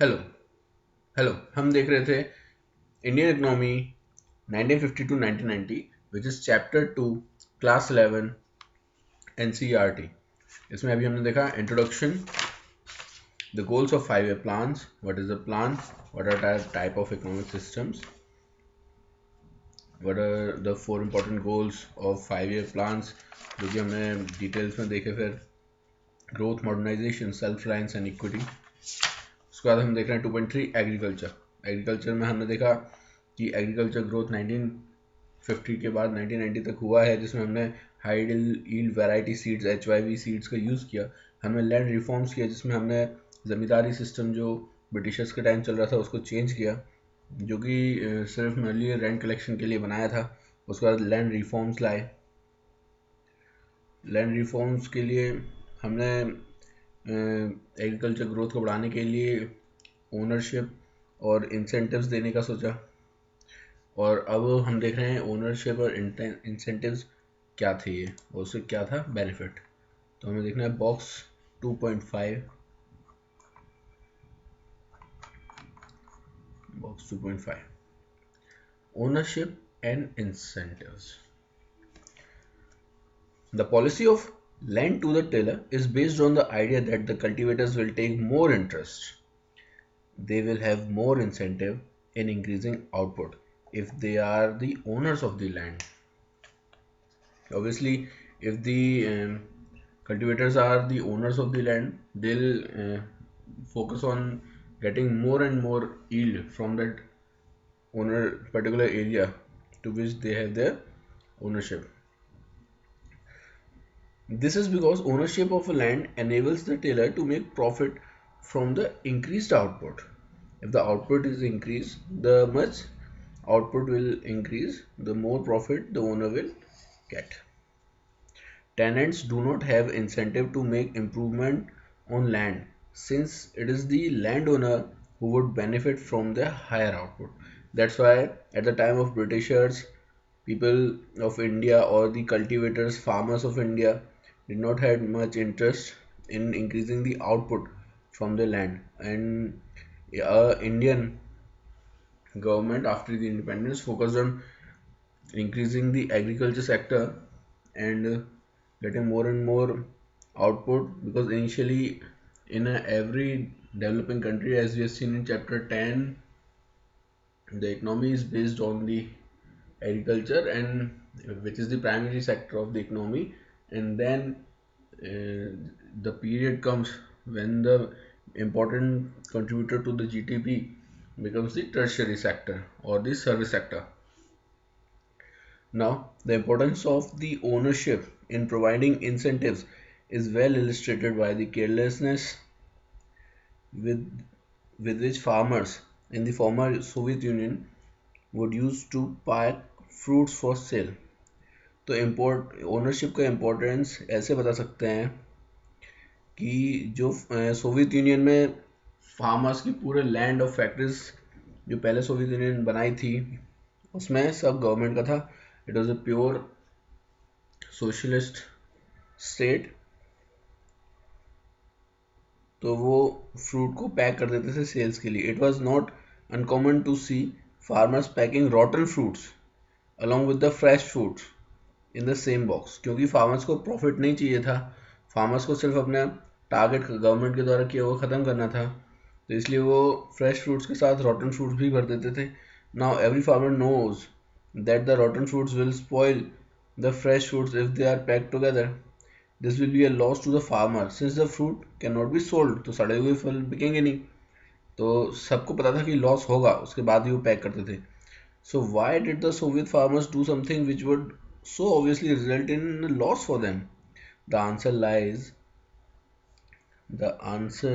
Hello hello हम देख रहे थे Indian economy 1950 to 1990 which is chapter 2 class 11 NCERT. इसमें अभी हमने देखा introduction, the goals of 5 year plans, what is the plan, what are type of economic systems, what are the 4 important goals of 5 year plans जो कि हमने details में देखे। फिर growth, modernisation, self reliance and equity. उसके बाद हम देख रहे हैं 2.3 एग्रीकल्चर। एग्रीकल्चर में हमने देखा कि एग्रीकल्चर ग्रोथ 1950 के बाद 1990 तक हुआ है, जिसमें हमने high yield variety seeds HYV seeds का यूज़ किया। हमने लैंड रिफॉर्म्स किया, जिसमें हमने ज़मींदारी सिस्टम जो ब्रिटिशर्स के टाइम चल रहा था उसको चेंज किया, जो कि सिर्फ मेनली रेंट कलेक्शन के लिए बनाया था। उसके बाद लैंड रिफॉर्म्स लाए। लैंड रिफॉर्म्स के लिए हमने एग्रीकल्चर ग्रोथ को बढ़ाने के लिए ओनरशिप और इंसेंटिव्स देने का सोचा। और अब हम देख रहे हैं ओनरशिप और इंसेंटिव्स क्या थे ये, और उससे क्या था बेनिफिट। तो हमें देखना है box 2.5। Box 2.5 ownership and incentives. The policy of land to the tiller is based on the idea that the cultivators will take more interest. They will have more incentive in increasing output if they are the owners of the land. Obviously, if the cultivators are the owners of the land, they'll focus on getting more and more yield from that owner particular area to which they have their ownership. This is because ownership of a land enables the tiller to make profit from the increased output. If the output is increased, the much output will increase, the more profit the owner will get. Tenants do not have incentive to make improvement on land, since it is the landowner who would benefit from the higher output. That's why at the time of Britishers, people of India or the cultivators, farmers of India did not have much interest in increasing the output from the land. And Indian government after the independence focused on increasing the agriculture sector and getting more and more output, because initially in every developing country, as we have seen in chapter 10, the economy is based on the agriculture, and which is the primary sector of the economy. And then the period comes when the important contributor to the GDP becomes the tertiary sector or the service sector. Now, the importance of the ownership in providing incentives is well illustrated by the carelessness with, with which farmers in the former Soviet Union would use to pack fruits for sale. तो import ownership का importance ऐसे बता सकते हैं कि जो Soviet union में farmers की पूरे लैंड और फैक्ट्रीज जो पहले सोवियत यूनियन बनाई थी, उसमें सब गवर्नमेंट का था। It was a pure socialist state. तो वो फ्रूट को पैक कर देते थे सेल्स के लिए। It was not uncommon to see farmers packing rotten fruits along with the fresh fruits in the same box, क्योंकि फार्मर्स को प्रॉफिट नहीं चाहिए था। फार्मर्स को सिर्फ अपना टारगेट गवर्नमेंट के द्वारा किया हुआ ख़त्म करना था, तो इसलिए वो फ्रेश फ्रूट्स के साथ रॉटन फ्रूट्स भी भर देते थे। Now every farmer knows that the rotten fruits will spoil the fresh fruits if they are packed together. This will be a loss to the farmer since the fruit can not be sold. तो सड़े हुए फल बिकेंगे नहीं, तो सबको पता था कि लॉस होगा, उसके बाद ही वो पैक करते थे। So why did the Soviet farmers do something which would so obviously result in a loss for them? The answer lies the answer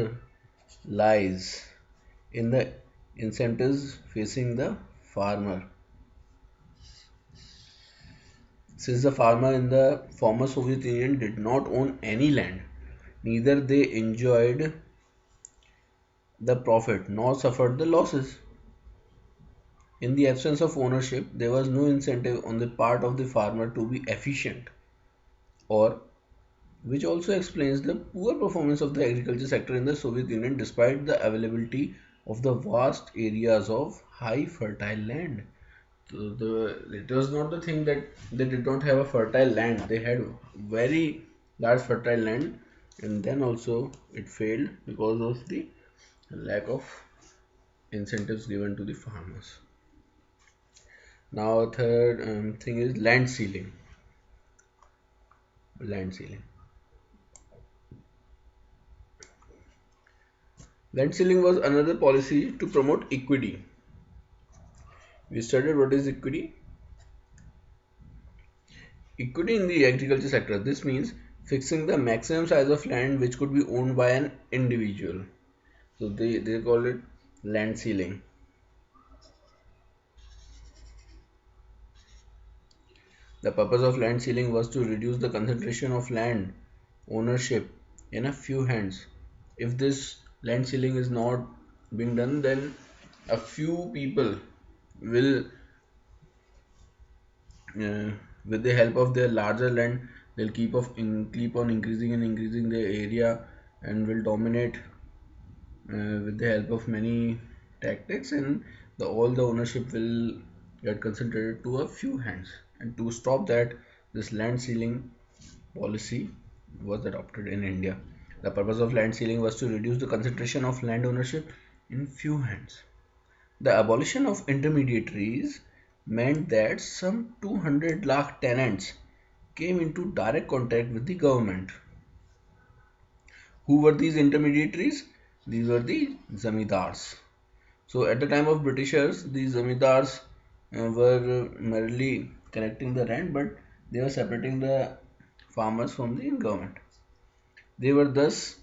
lies in the incentives facing the farmer. Since the farmer in the former Soviet Union did not own any land, neither they enjoyed the profit nor suffered the losses. In the absence of ownership, there was no incentive on the part of the farmer to be efficient, or which also explains the poor performance of the agriculture sector in the Soviet Union despite the availability of the vast areas of high fertile land. So it was not the thing that they did not have a fertile land. They had very large fertile land, and then also it failed because of the lack of incentives given to the farmers. Now, third thing is land ceiling. Land ceiling. Land ceiling was another policy to promote equity. We studied what is equity. Equity in the agriculture sector. This means fixing the maximum size of land which could be owned by an individual. So they call it land ceiling. The purpose of land ceiling was to reduce the concentration of land ownership in a few hands. If this land ceiling is not being done, then a few people will, uh, with the help of their larger land, they'll keep on increasing and increasing their area and will dominate with the help of many tactics, and all the ownership will get concentrated to a few hands. And to stop that, this land ceiling policy was adopted in India. The purpose of land ceiling was to reduce the concentration of land ownership in few hands. The abolition of intermediaries meant that some 200 lakh tenants came into direct contact with the government. Who were these intermediaries? These were the zamindars. So at the time of Britishers, the zamindars were merely collecting the rent, but they were separating the farmers from the government. They were thus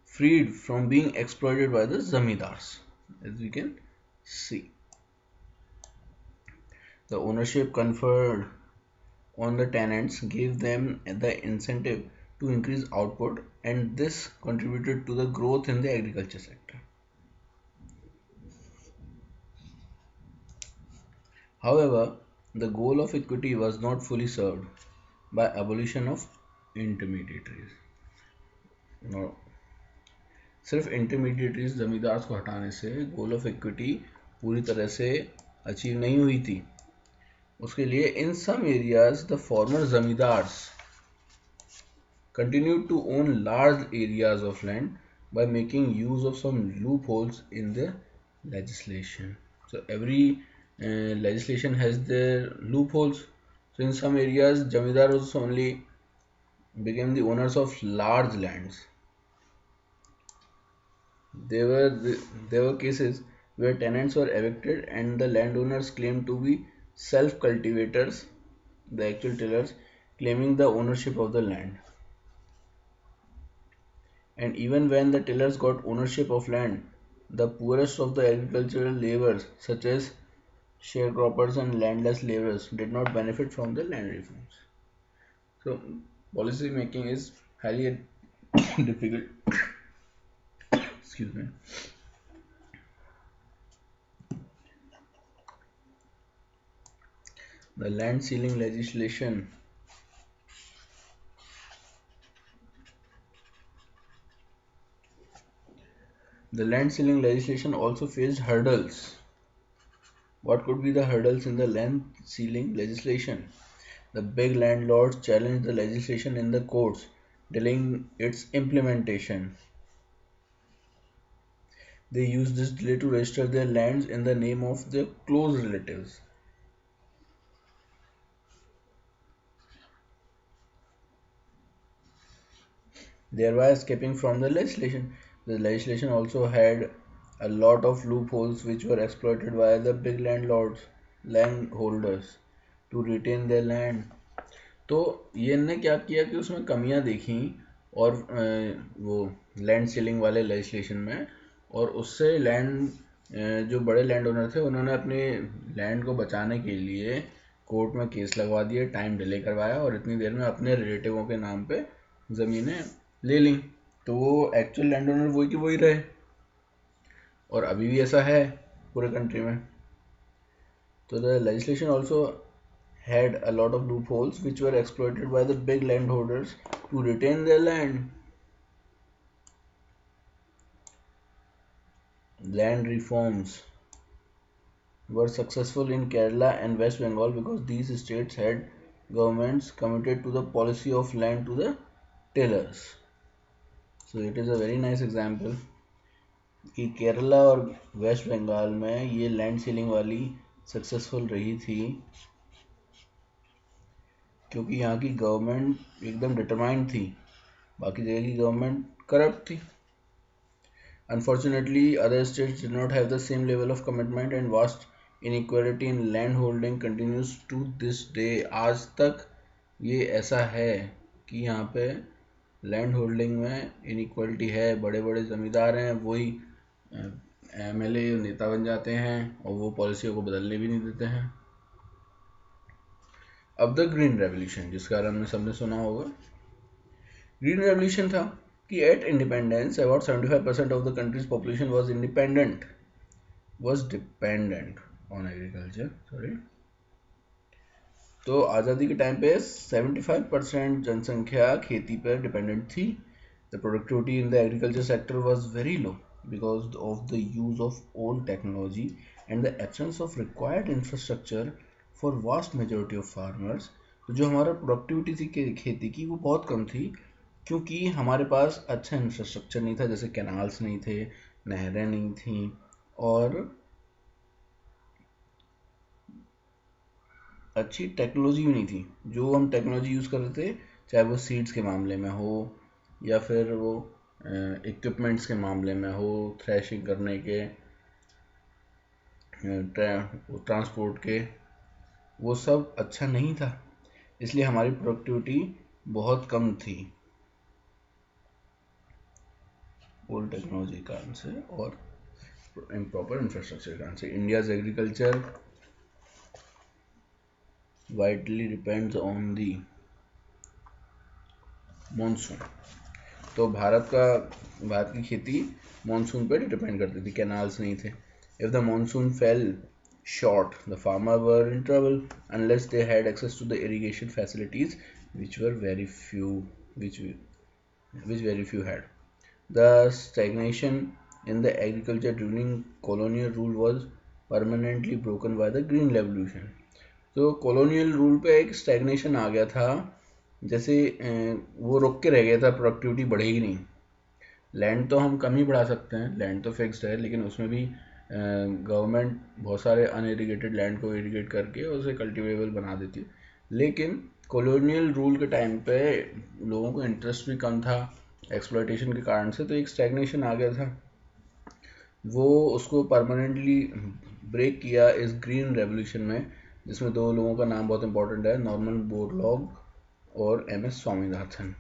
freed from being exploited by the zamindars, as we can see. The ownership conferred on the tenants gave them the incentive to increase output, and this contributed to the growth in the agriculture sector. However, the goal of equity was not fully served by abolition of intermediaries. No, सिर्फ intermediaries जमींदार को हटाने से goal of equity पूरी तरह से achieve नहीं हुई थी. उसके लिए in some areas the former zamindars continued to own large areas of land by making use of some loopholes in the legislation. So every legislation has their loopholes. So in some areas zamindars only became the owners of large lands. There were cases where tenants were evicted and the landowners claimed to be self-cultivators, the actual tillers, claiming the ownership of the land. And even when the tillers got ownership of land, the poorest of the agricultural laborers, such as sharecroppers and landless laborers, did not benefit from the land reforms. So, policy making is highly difficult. Excuse me. The land ceiling legislation also faced hurdles. What could be the hurdles in the land ceiling legislation? The big landlords challenged the legislation in the courts, delaying its implementation. They used this delay to register their lands in the name of their close relatives. Thereby escaping from the legislation. The legislation also had a lot of loopholes which were exploited by the big landholders to retain their land. तो ये इनने क्या किया कि उसमें कमियां देखी और वो लैंड सीलिंग वाले लेजिस्लेशन में, और उससे लैंड जो बड़े लैंड ओनर थे उन्होंने अपने लैंड को बचाने के लिए कोर्ट में केस लगवा दिए, टाइम डिले करवाया और इतनी देर में अपने रिलेटिवों के नाम पे ज़मीनें ले ली. तो वो एक्चुअल लैंड ओनर वही की वही रहे, और अभी भी ऐसा है पूरे कंट्री में. तो the legislation also had a lot of loopholes which were exploited by the big landholders to retain their land. land reforms were successful in Kerala and West Bengal because these states had governments committed to the policy of land to the tillers. So it is a very nice example कि केरला और waste Bengal में ये land ceiling वाली successful रही थी क्योंकि यहाँ की गवर्नमेंट एकदम डिटरमाइंड थी, बाकी जगह की गवर्नमेंट करप्ट थी. Unfortunately, other states did not have the same level of commitment and vast inequality in land holding continues to this day. आज तक ये ऐसा है कि यहाँ पे लैंड होल्डिंग में इनइक्वालिटी है. बड़े बड़े ज़मींदार हैं, वही एमएलए नेता बन जाते हैं और वो पॉलिसियों को बदलने भी नहीं देते हैं. अब द ग्रीन रेवोल्यूशन, जिसका हमने सबने सुना होगा. ग्रीन रेवोल्यूशन था कि at independence about 75% of the country's population was dependent on agriculture. तो आज़ादी के टाइम पे 75% जनसंख्या खेती पर डिपेंडेंट थी. The productivity in the agriculture sector was very low because of the use of old technology and the absence of required infrastructure for vast majority of farmers. तो जो हमारा प्रोडक्टिविटी थी खेती की वो बहुत कम थी क्योंकि हमारे पास अच्छा इंफ्रास्ट्रक्चर नहीं था, जैसे कैनाल्स नहीं थे, नहरें नहीं थी और अच्छी टेक्नोलॉजी भी नहीं थी. जो हम टेक्नोलॉजी यूज़ कर रहे थे, चाहे वो सीड्स के मामले में हो या फिर वो इक्विपमेंट्स के मामले में हो, थ्रेशिंग करने के, ट्रांसपोर्ट के, वो सब अच्छा नहीं था. इसलिए हमारी प्रोडक्टिविटी बहुत कम थी ओल्ड टेक्नोलॉजी के कारण से और इम्प्रॉपर इंफ्रास्ट्रक्चर के कारण से. India's agriculture widely depends on the monsoon. तो भारत की खेती मॉनसून पर डिपेंड करती थी, कैनाल्स नहीं थे. If the monsoon fail short, the farmer were in trouble unless they had access to the irrigation facilities, which very few had. The stagnation in the agriculture during colonial rule was permanently broken by the Green Revolution. तो colonial rule पे एक stagnation आ गया था, जैसे वो रुक के रह गया था, प्रोडक्टिविटी बढ़ेगी नहीं. लैंड तो हम कम ही बढ़ा सकते हैं, लैंड तो फिक्स्ड है, लेकिन उसमें भी गवर्नमेंट बहुत सारे अनइरिगेटेड लैंड को इरिगेट करके उसे कल्टिवेबल बना देती है. लेकिन कॉलोनियल रूल के टाइम पे लोगों को इंटरेस्ट भी कम था एक्सप्लॉयटेशन के कारण से, तो एक स्टैग्नेशन आ गया था. वो उसको परमानेंटली ब्रेक किया इस ग्रीन रेवोल्यूशन में, जिसमें दो लोगों का नाम बहुत इंपॉर्टेंट है, नॉर्मन बोरलॉग और MS Swaminathan.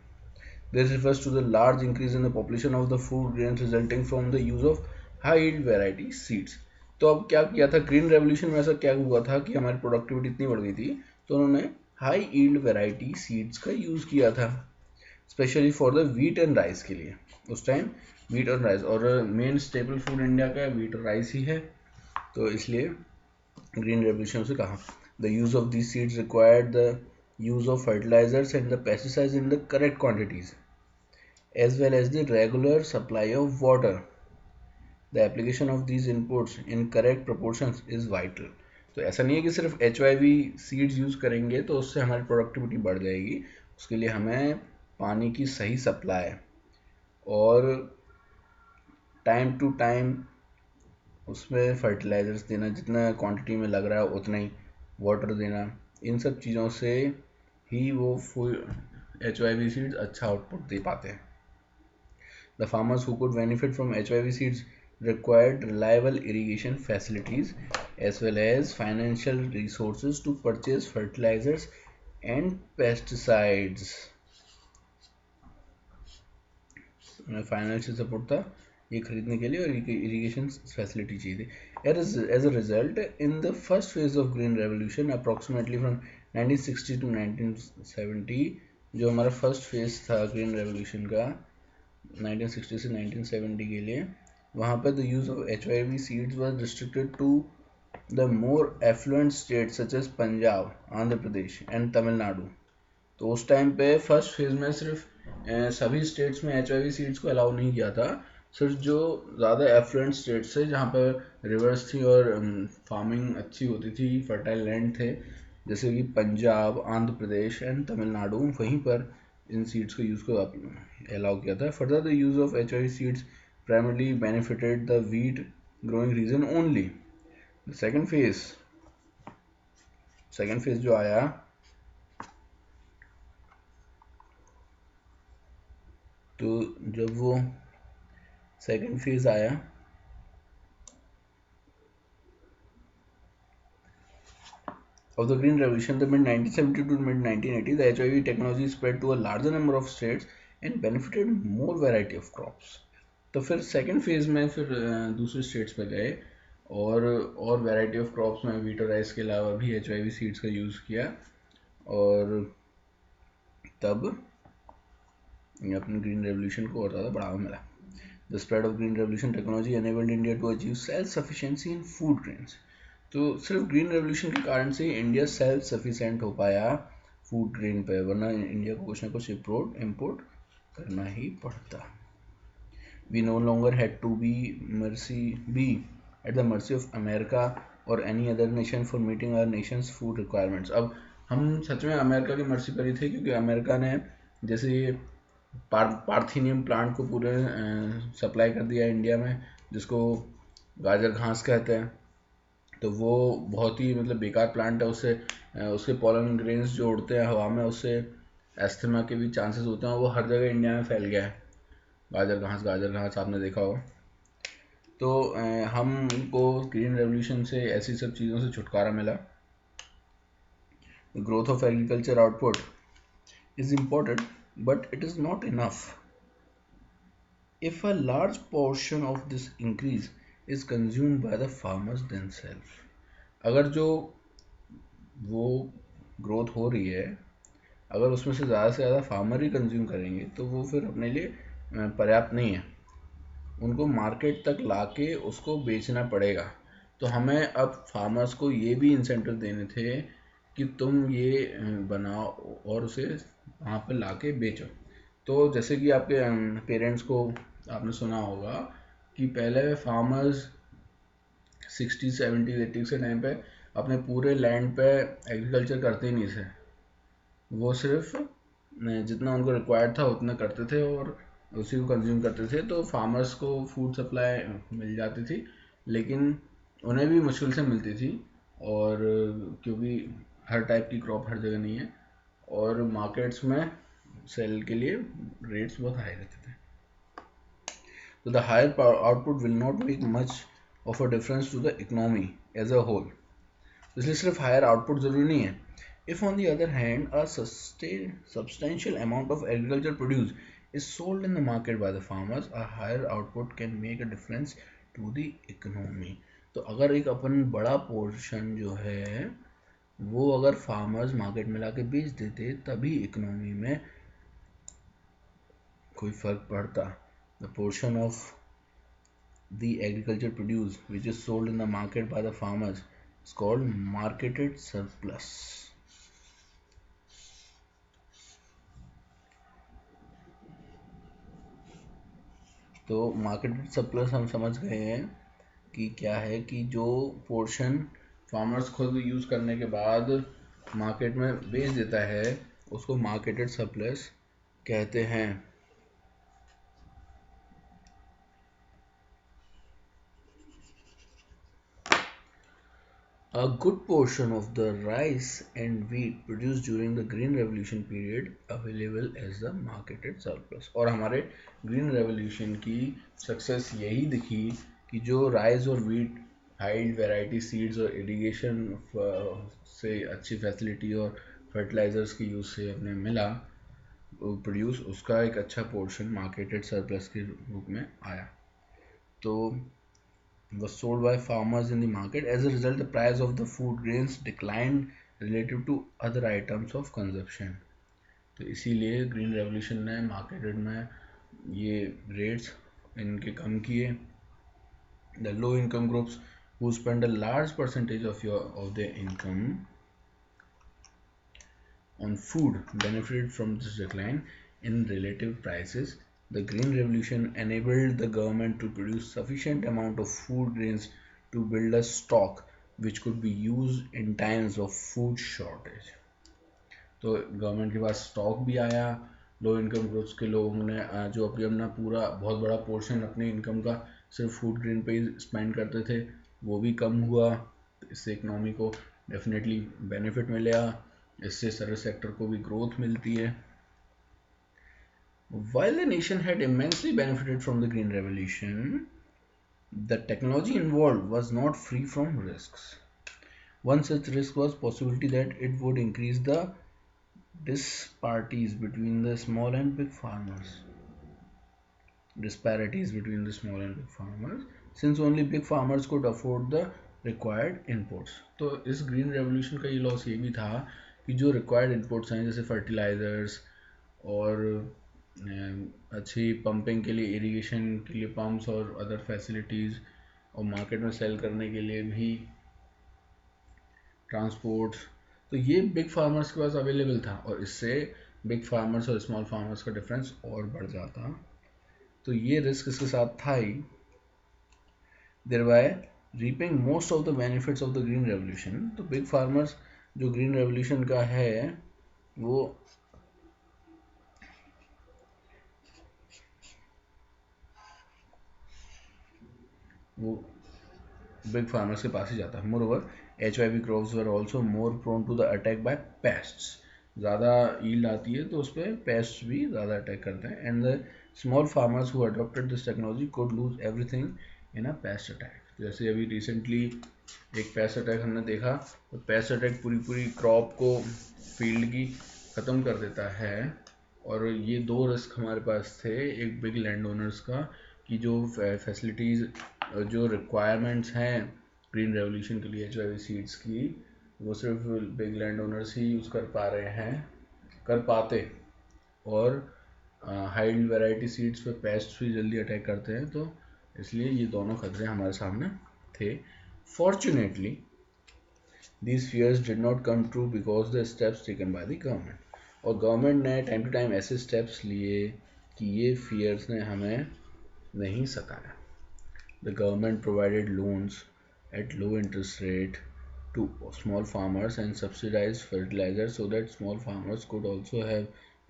This refers to the large increase in the population of the food grains resulting from the use of high yield variety seeds. तो अब क्या किया था ग्रीन रेवोल्यूशन में, ऐसा क्या हुआ था कि हमारी प्रोडक्टिविटी इतनी बढ़ गई थी, तो उन्होंने हाई यील्ड वेराइटी सीड्स का यूज़ किया था, specially for the wheat and rice के लिए. उस टाइम व्हीट और राइस, और मेन स्टेपल फूड इंडिया का व्हीट और राइस ही है, तो इसलिए ग्रीन रेवोल्यूशन से कहा. The use of these seeds required the use of fertilizers and the pesticides in the correct quantities as well as the regular supply of water. The application of these inputs in correct proportions is vital. तो ऐसा नहीं है कि सिर्फ HYV seeds use करेंगे तो उससे हमारी प्रोडक्टिविटी बढ़ जाएगी. उसके लिए हमें पानी की सही सप्लाई और टाइम टू टाइम उसमें फर्टिलाइजर्स देना, जितना क्वांटिटी में लग रहा है उतना ही वाटर देना, इन सब चीज़ों से ही वो फुल HYV सीड्स अच्छा आउटपुट दे पाते हैं. The farmers who could benefit from HYV seeds required reliable irrigation facilities as well as financial resources to purchase fertilizers and pesticides. Financial support था ये खरीदने के लिए और इरिगेशन फैसिलिटी चाहिए थी. As a result, in the first phase of Green Revolution, approximately from 1960 to 1970, जो हमारा फर्स्ट फेज था ग्रीन रेवोल्यूशन का 1960 से 1970 के लिए, वहाँ पे the use of HYV seeds was restricted to the more affluent states such as Punjab, Andhra Pradesh and Tamil Nadu. तो उस टाइम पे फर्स्ट फेज में सिर्फ सभी स्टेट्स में HYV सीड्स को अलाउ नहीं किया था, सिर्फ जो ज़्यादा एफ्लुएंट स्टेट्स थे जहाँ पर रिवर्स थी और फार्मिंग अच्छी होती थी, फर्टाइल लैंड थे, जैसे कि पंजाब, आंध्र प्रदेश एंड तमिलनाडु, वहीं पर इन सीड्स को यूज़ को अलाउ किया था. Further the use of HIV seeds primarily benefited the wheat growing region only. The second phase जो आया, तो जब वो सेकेंड फेज आया of the Green Revolution, the mid 1970 to mid 1980, the HIV technology spread to a larger number of states and benefited more variety of crops. तो फिर second phase में फिर दूसरे स्टेट्स पे गए और वैरायटी ऑफ क्रॉप्स में वीट और राइस के अलावा भी HIV सीड्स का यूज़ किया, और तब अपनी ग्रीन रेवोल्यूशन को और ज़्यादा बढ़ावा मिला. The spread of green revolution technology enabled India to achieve self sufficiency in food grains. तो सिर्फ ग्रीन रेवोल्यूशन के कारण से इंडिया सेल्फ सफिशिएंट हो पाया फूड ग्रेन पे, वरना इंडिया को कुछ ना कुछ इम्पोर्ट करना ही पड़ता. We no longer had to be at the mercy of America or any other nation for meeting our nation's food requirements. अब हम सच में अमेरिका की मर्जी पर ही थे, क्योंकि अमेरिका ने जैसे पार्थेनियम प्लांट को पूरे सप्लाई कर दिया इंडिया में, जिसको गाजर घास कहते हैं. तो वो बहुत ही मतलब बेकार प्लांट है. उसके पॉलन ग्रेन्स जो उड़ते हैं हवा में, उससे एस्थमा के भी चांसेस होते हैं. वो हर जगह इंडिया में फैल गया है, गाजर घास आपने देखा हो. तो हमको ग्रीन रेवोल्यूशन से ऐसी सब चीज़ों से छुटकारा मिला. Growth of agriculture output is important but it is not enough. If a large portion of this increase is consumed by the farmers themselves, अगर जो वो ग्रोथ हो रही है, अगर उसमें से ज़्यादा फार्मर ही कंज्यूम करेंगे, तो वो फिर अपने लिए पर्याप्त नहीं है. उनको मार्केट तक लाके उसको बेचना पड़ेगा. तो हमें अब फार्मर्स को ये भी इंसेंटिव देने थे कि तुम ये बनाओ और उसे वहाँ पे लाके बेचो. तो जैसे कि आपके पेरेंट्स को आपने सुना होगा कि पहले फार्मर्स 60s 70s 80s के टाइम पे अपने पूरे लैंड पे एग्रीकल्चर करते ही नहीं थे. वो सिर्फ जितना उनको रिक्वायर्ड था उतना करते थे और उसी को कंज्यूम करते थे. तो फार्मर्स को फूड सप्लाई मिल जाती थी, लेकिन उन्हें भी मुश्किल से मिलती थी, और क्योंकि हर टाइप की क्रॉप हर जगह नहीं है, और मार्केट्स में सेल के लिए रेट्स बहुत हाई रहते थे. So the higher output will not make much of a difference to the economy as a whole. इसलिए सिर्फ हायर आउटपुट जरूरी नहीं है. If on the other hand a substantial amount of agriculture produce is sold in the market by the farmers, a higher output can make a difference to the economy. तो अगर एक अपन बड़ा portion जो है वो अगर फार्मर्स मार्केट में लाके बेच देते, तभी इकोनॉमी में कोई फर्क पड़ता. The portion of the agriculture produce which is sold in the market by the farmers is called marketed surplus. तो मार्केटेड सरप्लस हम समझ गए हैं कि क्या है, कि जो पोर्शन फार्मर्स खुद यूज़ करने के बाद मार्केट में बेच देता है उसको मार्केटेड सरप्लस कहते हैं. A good portion of the rice and wheat produced during the Green Revolution period available as the marketed surplus. और हमारे Green Revolution की सक्सेस यही दिखी कि जो राइस और वीट हाइड वैरायटी सीड्स और इरिगेशन से अच्छी फैसिलिटी और फर्टिलाइजर्स की यूज़ से अपने मिला प्रोड्यूस, उसका एक अच्छा पोर्शन मार्केटेड सरप्लस के रूप में आया. तो was sold by farmers in the market. As a result, the price of the food grains declined relative to other items of consumption. तो इसीलिए ग्रीन रेवोल्यूशन ने मार्केटेड में ये रेट्स इनके कम किए. The low income groups who spend a large percentage of their income on food benefited from this decline in relative prices. The Green Revolution enabled the government to produce sufficient amount of food grains to build a stock which could be used in times of food shortage. तो government के पास stock भी आया, low income groups के लोगों ने जो अपना पूरा बहुत बड़ा पोर्शन अपने इनकम का सिर्फ फूड ग्रेन पे ही स्पेंड करते थे, वो भी कम हुआ। इससे इकोनॉमी को डेफिनेटली बेनिफिट मिलेगा, इससे सर्विस सेक्टर को भी ग्रोथ मिलती है। While the nation had immensely benefited from the Green Revolution, the technology involved was not free from risks. One such risk was possibility that it would increase the disparities between the small and big farmers. Since only big farmers could afford the required inputs. तो इस green revolution का ये loss ये भी था कि जो required inputs हैं जैसे फर्टिलाइजर्स और अच्छी पंपिंग के लिए, इरिगेशन के लिए पंप्स और अदर फैसिलिटीज़, और मार्केट में सेल करने के लिए भी ट्रांसपोर्ट, तो ये बिग फार्मर्स के पास अवेलेबल था और इससे बिग फार्मर्स और स्मॉल फार्मर्स का डिफरेंस और बढ़ जाता। तो ये रिस्क इसके साथ था ही। thereby reaping most of the benefits of the green revolution. तो बिग फार्मर्स जो ग्रीन रेवोल्यूशन का है वो बिग फार्मर्स के पास ही जाता है। Moreover HYV crops were also more prone to the attack by pests, ज़्यादा ईल्ड आती है तो उस पर पेस्ट भी ज़्यादा अटैक करते हैं। And the small farmers who adopted this technology could loose everything in a paste attack. जैसे अभी रिसेंटली एक पेस्ट अटैक हमने देखा, तो पेस्ट अटैक पूरी क्रॉप को, फील्ड की ख़त्म कर देता है। और ये दो रिस्क हमारे पास थे, एक बिग लैंड ओनर्स का कि जो फैसिलिटीज़, जो रिक्वायरमेंट्स हैं ग्रीन रेवोल्यूशन के लिए HYV सीड्स की, वो सिर्फ बिग लैंड ओनर्स ही यूज़ कर पाते, और हाई वैरायटी सीड्स पे पेस्ट भी जल्दी अटैक करते हैं, तो इसलिए ये दोनों खतरे हमारे सामने थे। Fortunately these fears did not come true because the steps taken by the government, और गवर्नमेंट ने टाइम टू टाइम ऐसे स्टेप्स लिए कि ये फियर्स ने हमें नहीं सताया। The government provided loans at low interest rate to small farmers and subsidized fertilizers so that small farmers could also have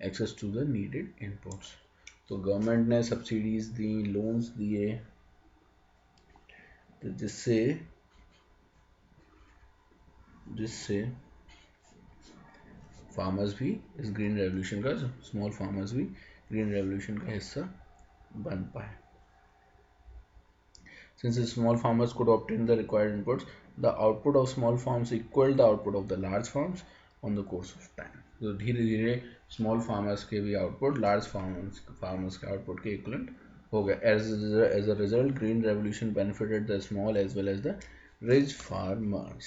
access to the needed inputs. तो government ने सब्सिडीज दी, लोन्स दिए, तो जिससे फार्मर्स भी इस ग्रीन रेवोल्यूशन का, small farmers भी green revolution का हिस्सा बन पाए। Since the small farmers could obtain the required inputs, the output of small farms equaled the output of the large farms on the course of time. तो धीरे धीरे small farmers के भी आउटपुट लार्ज फार्मर्स के output के equivalent हो गया। As a result, green revolution benefited the small as well as the rich farmers.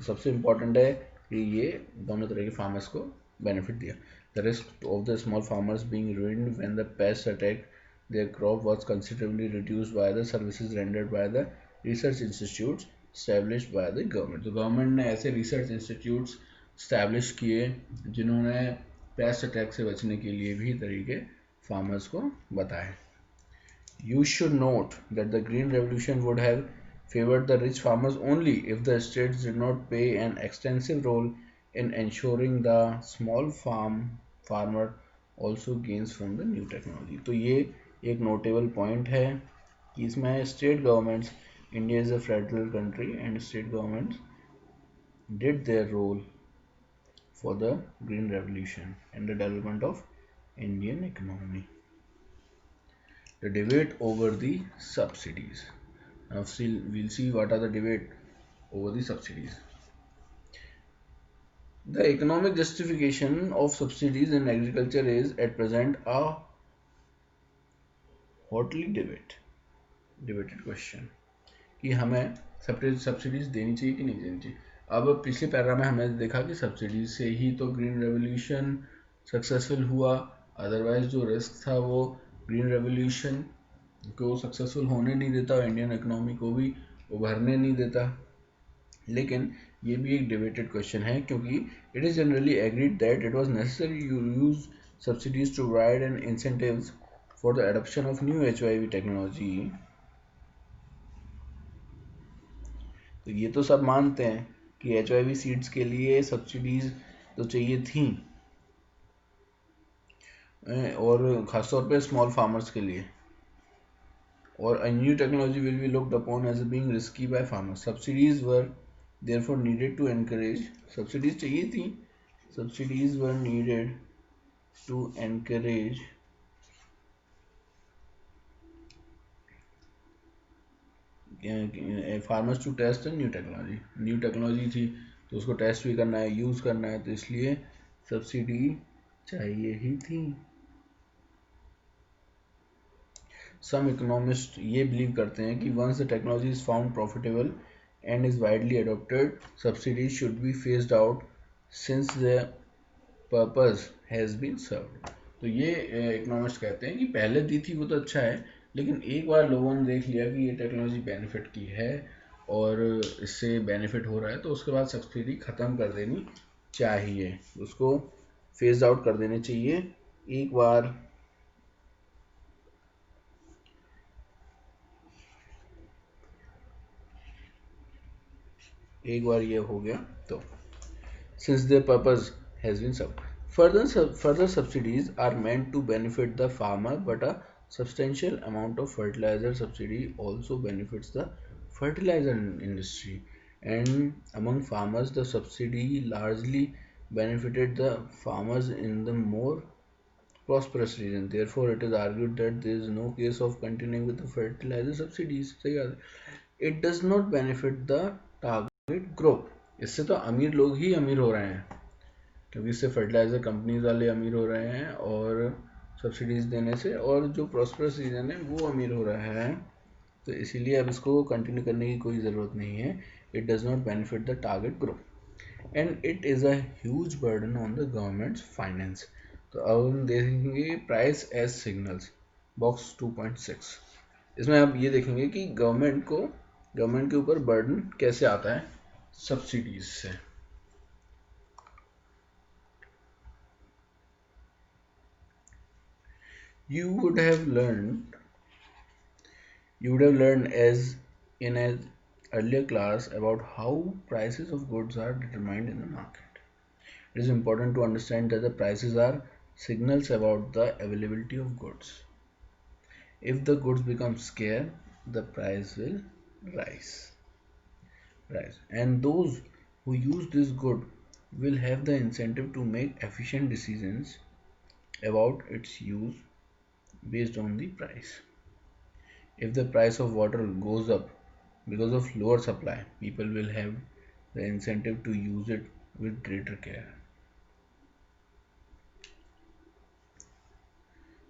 सबसे इम्पोर्टेंट है कि ये दोनों तरह के फार्मर्स को बेनिफिट दिया। The risk of the small farmers being ruined when the pest attacked their crop was considerably reduced by the services rendered by the research institutes established by the government. तो government ने ऐसे research institutes establish किए जिन्होंने paste attack से बचने के लिए भी तरीके फार्मर्स को बताए। You should note that the Green Revolution would have favored the rich farmers only if the states did not play an extensive role in ensuring the small farmer also gains from the new technology. तो ये एक notable point है कि इसमें state governments, India is a federal country and state governments did their role for the Green Revolution and the development of Indian economy. The debate over the subsidies. Now we'll see what are the debate over the subsidies. The economic justification of subsidies in agriculture is at present a hotly debated question कि हमें subsidies देनी चाहिए कि नहीं देनी चाहिए। अब पिछले पैरा में हमने देखा कि सब्सिडीज से ही तो ग्रीन रेवोल्यूशन सक्सेसफुल हुआ, अदरवाइज जो रिस्क था वो ग्रीन रेवोल्यूशन को सक्सेसफुल होने नहीं देता, इंडियन इकोनॉमी को भी उभरने नहीं देता। लेकिन ये भी एक डिबेटेड क्वेश्चन है क्योंकि it is generally agreed that it was necessary to use subsidies to provide and incentives for the adoption of new HYV technology. तो ये तो सब मानते हैं कि HYV सीड्स के लिए सब्सिडीज तो चाहिए थी, और खासतौर पे स्मॉल फार्मर्स के लिए. और a new technology will be looked upon as being risky by farmers. Subsidies were therefore needed to encourage. Subsidies चाहिए थी. Subsidies were needed to encourage farmers to test new technology. New technology थी तो उसको test भी करना है, use करना है, तो इसलिए सब्सिडी चाहिए ही थी. सम इकोनॉमिस्ट ये बिलीव करते हैं कि once the technology is found profitable and is widely adopted, subsidies should be phased out since the purpose has been served. तो ये इकोनॉमिस्ट कहते हैं कि पहले दी थी वो तो अच्छा है, लेकिन एक बार लोगों ने देख लिया कि ये टेक्नोलॉजी बेनिफिट की है और इससे बेनिफिट हो रहा है, तो उसके बाद सब्सिडी ख़त्म कर देनी चाहिए, उसको फेज आउट कर देने चाहिए एक बार. एक बार ये हो गया तो since their purpose has been served. Further subsidies are meant to benefit the farmer, but a substantial amount of fertilizer subsidy also benefits the fertilizer industry. And among farmers, the subsidy largely benefited the farmers in the more prosperous region. Therefore, it is argued that there is no case of continuing with the fertilizer subsidies. It does not benefit the target group. इससे तो अमीर लोग ही अमीर हो रहे हैं, क्योंकि इससे फर्टिलाइज़र कंपनीज वाले अमीर हो रहे हैं और सब्सिडीज देने से, और जो प्रॉस्परस रीजन है वो अमीर हो रहा है. तो इसीलिए अब इसको कंटिन्यू करने की कोई ज़रूरत नहीं है. It does not benefit the target group and it is a huge burden on the governments finance. तो अब हम देखेंगे प्राइस एज सिग्नल्स, बॉक्स 2.6. इसमें आप ये देखेंगे कि गवर्नमेंट के ऊपर बर्डन कैसे आता है सब्सिडीज से. You would have learned as in an earlier class about how prices of goods are determined in the market. It is important to understand that the prices are signals about the availability of goods. If the goods become scarce, the price will rise. And those who use this good will have the incentive to make efficient decisions about its use based on the price. If the price of water goes up because of lower supply, people will have the incentive to use it with greater care.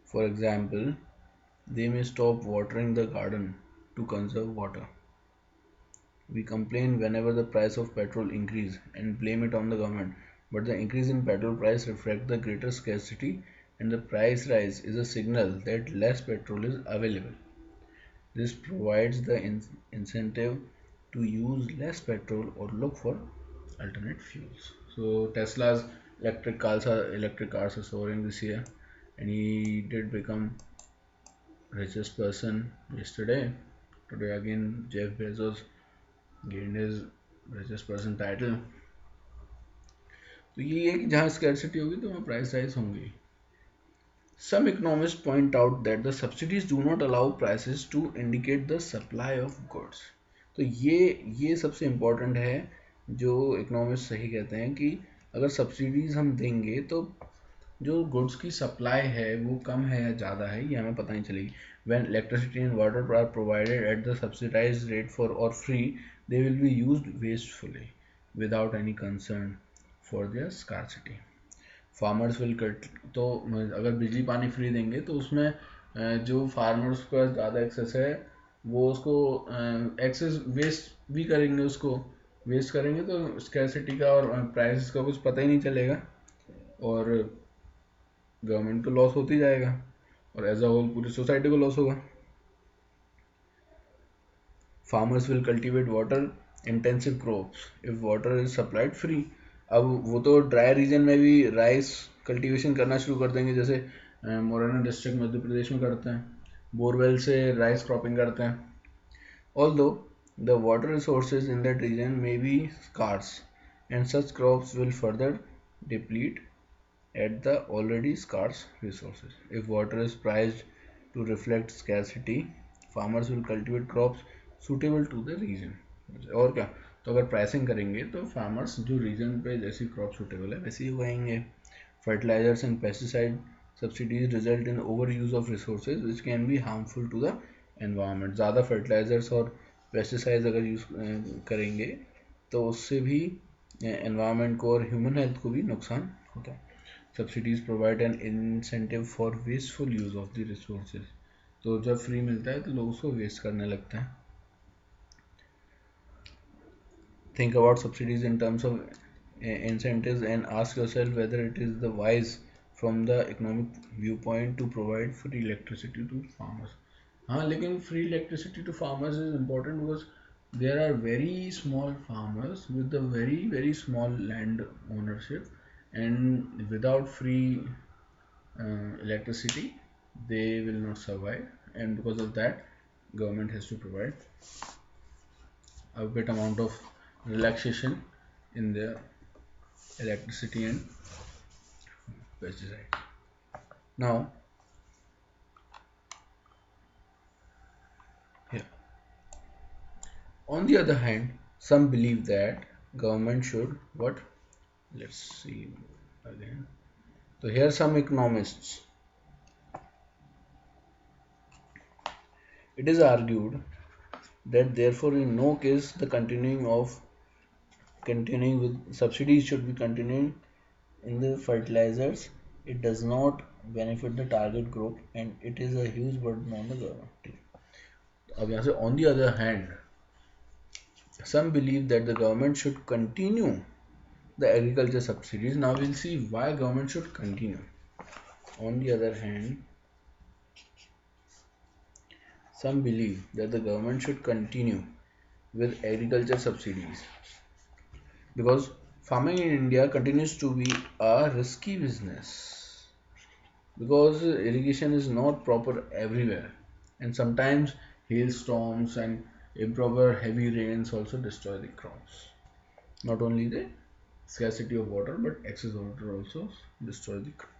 For example, they may stop watering the garden to conserve water. We complain whenever the price of petrol increases and blame it on the government, but the increase in petrol price reflects the greater scarcity, and the price rise is a signal that less petrol is available. This provides the incentive to use less petrol or look for alternate fuels. So Tesla's electric cars are soaring this year, and he did become richest person yesterday. Today again Jeff Bezos gained his richest person title. तो ये है कि जहाँ scarcity होगी तो वहाँ price rise होंगी. Some economists point out that the subsidies do not allow prices to indicate the supply of goods. तो ये सबसे इम्पोर्टेंट है, जो इकोनॉमिस्ट सही कहते हैं कि अगर सब्सिडीज हम देंगे तो जो गुड्स की सप्लाई है वो कम है या ज़्यादा है ये हमें पता नहीं चलेगी. When electricity and water are provided at the subsidized rate for or free, they will be used wastefully without any concern for their scarcity. Farmers will cut. तो अगर बिजली पानी फ्री देंगे तो उसमें जो फार्मर्स का ज़्यादा एक्सेस है वो उसको एक्सेस वेस्ट भी करेंगे, उसको वेस्ट करेंगे तो स्कैर्सिटी का और प्राइस का कुछ पता ही नहीं चलेगा और गवर्नमेंट को लॉस होती जाएगा और एज अ होल पूरी सोसाइटी को लॉस होगा. Farmers will cultivate water intensive crops if water is supplied free. अब वो तो ड्राई रीजन में भी राइस कल्टीवेशन करना शुरू कर देंगे, जैसे मोरेना डिस्ट्रिक्ट मध्य प्रदेश में करते हैं, बोरवेल से राइस क्रॉपिंग करते हैं. Although the water resources in that region may be scarce, and such crops will further deplete at the already scarce resources. If water is priced to reflect scarcity, farmers will cultivate crops suitable to the region. और क्या, तो अगर pricing करेंगे तो farmers जो reason पे जैसी crop suitable है वैसे ही उगाएंगे. Fertilizers and pesticide subsidies result in overuse of resources which can be harmful to the environment. ज़्यादा fertilizers और pesticides अगर यूज़ करेंगे तो उससे भी environment को और human health को भी नुकसान होता है. Subsidies provide an incentive for wasteful use of the resources. तो जब फ्री मिलता है तो लोग उसको वेस्ट करने लगते हैं. Think about subsidies in terms of incentives and ask yourself whether it is the wise from the economic viewpoint to provide free electricity to farmers. हाँ, लेकिन free electricity to farmers is important because there are very small farmers with a very small land ownership, and without free electricity they will not survive, and because of that government has to provide a bit amount of relaxation in their electricity and pesticide. Now, here, on the other hand, some believe that government should what? Let's see again. So here are some economists. It is argued that therefore in no case the continuing with subsidies should be continuing in the fertilizers. It does not benefit the target group and it is a huge burden on the government. अब यहाँ से on the other hand, some believe that the government should continue the agriculture subsidies. Now we'll see why government should continue. On the other hand, some believe that the government should continue with agriculture subsidies because farming in India continues to be a risky business, because irrigation is not proper everywhere, and sometimes hailstorms and improper heavy rains also destroy the crops. Not only the scarcity of water but excess water also destroy the crops.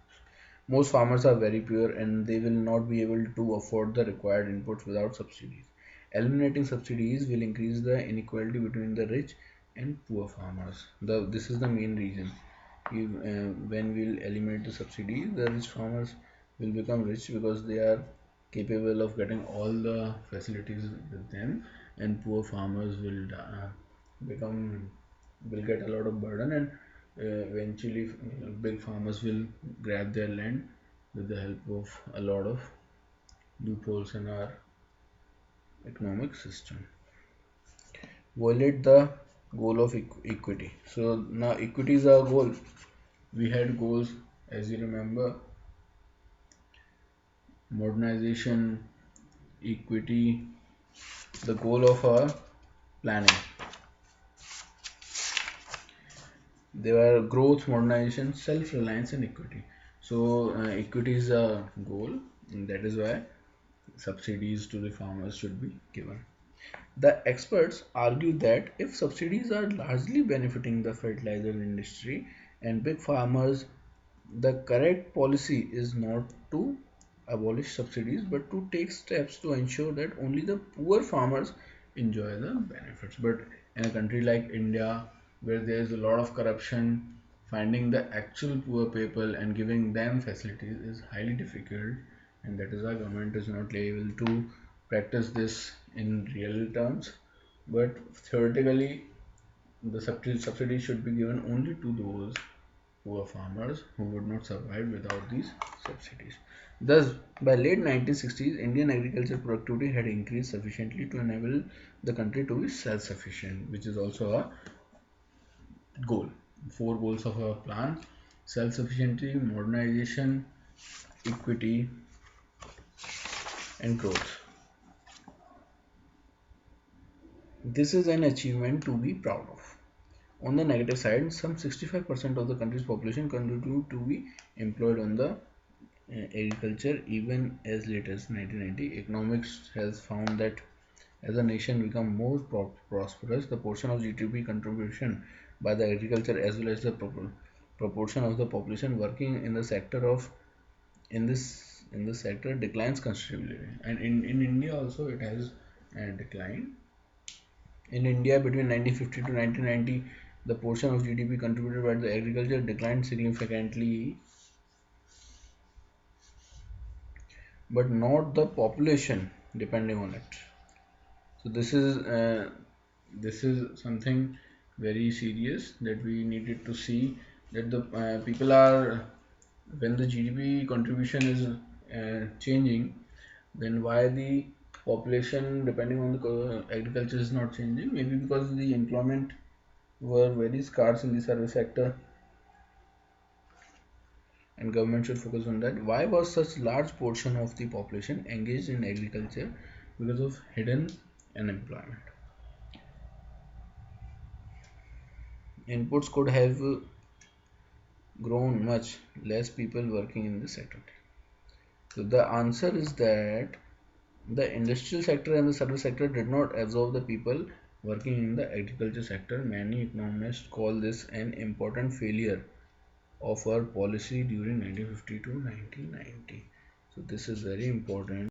Most farmers are very poor and they will not be able to afford the required inputs without subsidies. Eliminating subsidies will increase the inequality between the rich and poor farmers. This is the main reason. When we'll eliminate the subsidy, the rich farmers will become rich because they are capable of getting all the facilities with them, and poor farmers become will get a lot of burden, and eventually big farmers will grab their land with the help of a lot of loopholes in our economic system. Violate the goal of equity. So now equity is our goal. We had goals, as you remember: modernization, equity, the goal of our planning. They were growth, modernization, self-reliance, and equity. So equity is a goal, and that is why subsidies to the farmers should be given. The experts argue that if subsidies are largely benefiting the fertilizer industry and big farmers, the correct policy is not to abolish subsidies but to take steps to ensure that only the poor farmers enjoy the benefits. But in a country like India, where there is a lot of corruption, finding the actual poor people and giving them facilities is highly difficult, and that is why government is not able to practice this in real terms. But theoretically, the subsidy should be given only to those poor farmers who would not survive without these subsidies. Thus, by late 1960s, Indian agriculture productivity had increased sufficiently to enable the country to be self-sufficient, which is also a goal. 4 goals of our plan: self-sufficiency, modernization, equity, and growth. This is an achievement to be proud of. On the negative side, some 65% of the country's population continue to be employed on the agriculture even as late as 1990. Economics has found that as a nation become more prosperous, the portion of GDP contribution by the agriculture as well as the proportion of the population working in the sector of in this sector declines considerably. And in India also it has declined. In India between 1950 to 1990, the portion of GDP contributed by the agriculture declined significantly, but not the population depending on it. So this is something very serious that we needed to see, that the people are, when the GDP contribution is changing, then why the population depending on the agriculture is not changing? Maybe because the employment were very scarce in the service sector, and government should focus on that. Why was such large portion of the population engaged in agriculture? Because of hidden unemployment. Inputs could have grown much less people working in the sector. So the answer is that the industrial sector and the service sector did not absorb the people working in the agriculture sector. Many economists call this an important failure of our policy during 1950 to 1990. So this is very important.